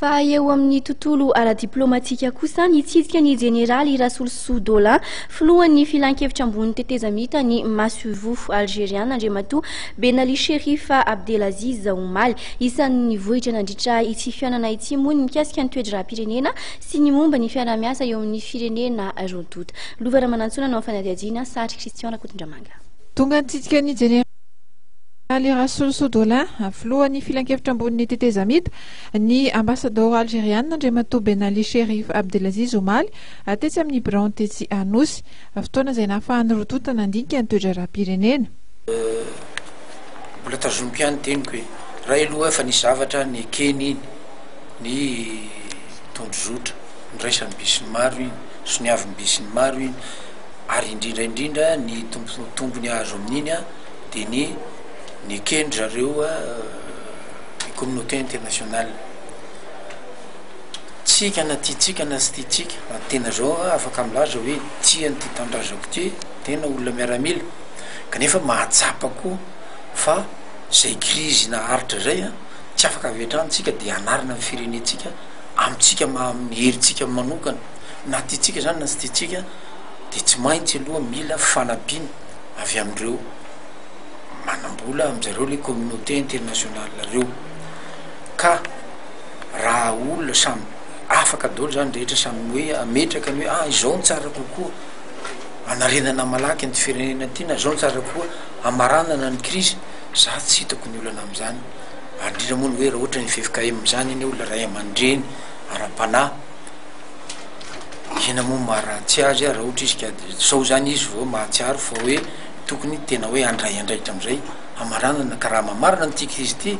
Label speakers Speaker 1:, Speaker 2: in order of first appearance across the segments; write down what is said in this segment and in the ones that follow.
Speaker 1: Fa eo amin'ny tontolo ara-diplomatika kosa nitsidika ny jeneraly Rassoul Soudola filohan'ny filan-kevitra ambony tetezamita ny Massouvou algériana Andriamatoa Ben Ali Cherif Abdelaziz Oumali isan'ny vohitra nandritra ity fianana ity moa ny mikasika ny toe-dram-pirenena sy ny momba ny fiara-miasa eo amin'ny firenena rodoto. Lovara Manantsona no fanadihadiana Sary Christian Rakotondramanga.
Speaker 2: Tonga nitsidika ny jeneraly Rassoul Soudola filohan'ny filan-kevitra ambony tetezamita ny ambassadeur algériana Andriamatoa Ben Ali Cherif Abdelaziz Oumali tetsy amin'ny Bran tetsy Anosy fotoana izay nahafahan'ny rodoto nandinika ny toe-dram-pirenena.
Speaker 3: Mbola tazomiko ihany teniko hoe raha eloha efa nisy zavatra ny ekeny ny tondrozotra niraisany be sy ny maro iny sy ny avy be sy ny maro iny ary indrindra ny tombony azo amin'iny dia ny ekeny zareo ny communauté internationale tsika na tiatsika na sy tiatsika tena zao afaka milaza hoe tia ny ty tandrazako ty tena olona miaramila kanefa mahatsapa koa fa zay krizy naharitra zay tsy afaka aveatrantsika dia anarina amin'ny firenetsika amintsika miherintsika manokana na tiatsika zany na sy tiatsika dia tsy maintsy aloha mila fanampiana avy amindreo manambola amin'izareo le communauté internationale reo ka raha olona samy afaka daholo zany rehetra samy hoe ametraka ny hoe izao ny tsara kokoa anarenana malaky ny firenena ty na izao ny tsara kokoa amaranana ny krizy za tsy hitako ny olana amin'izany indrindra moa ny hoe raha ohatra ny FFKM zany iny olona ray aman-dreny ara-panahy hena moa maharatsy azy raha ohatra izy ka zao zany izy vao mahatsiaro fa hoe tokony tena hoe andray andraikitra amizay amaranana ka raha mamarina nyty krizy ty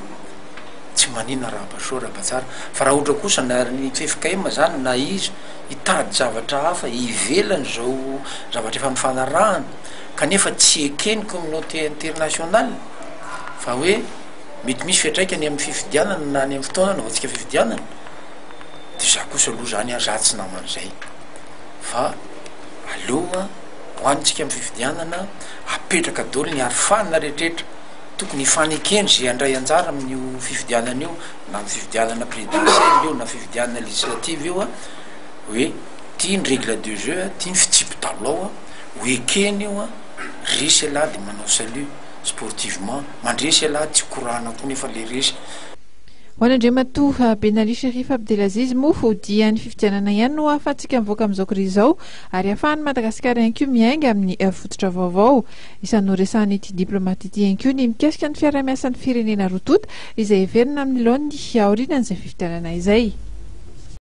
Speaker 3: tsy manina raha baso raha batsara fa raha ohatra kosa na ny FFKM zany na izy hitady zavatra hafa ivelany zao zavatra efa mifanarahana kanefa tsy ekeny communauté internationale fa hoe mety misy fiatraikany amin'ny fifidianana na any amin'ny fotoana na vatsika fifidianana dia za kosa aloha zany za tsy naman'izay fa aleoa hoanitsika amin'ny fifidianana apetraka daholo ny arofanina rehetrarehetra tokony fanekeny zay andray anjara amin'io fifidianana io na amin'ny fifidianana présidentielle io na fifidianana législative io hoe tia ny règle de jeu tia ny fitsipotalo ho ekeny io resy alahy dia manao salut sportivement mandresy alahy tsy korana koa nefa le resy.
Speaker 2: Ho an'Andriamatoa Ben Ali Cherif Abdelaziz moa ho dian'ny fifidianana ihany no ahafahantsika mivoaka amin'izao krizy izao ary ahafahan'ny Madagasikara ihany koa miainga amin'ny fototra vaovao isan'ny noresahan'ny ity diplomaty ity ihany koa ny mikasika ny fiara-miasan'ny firenena rodoto izay heverina amin'ny laon'ny aorianan'izay fifidianana izay.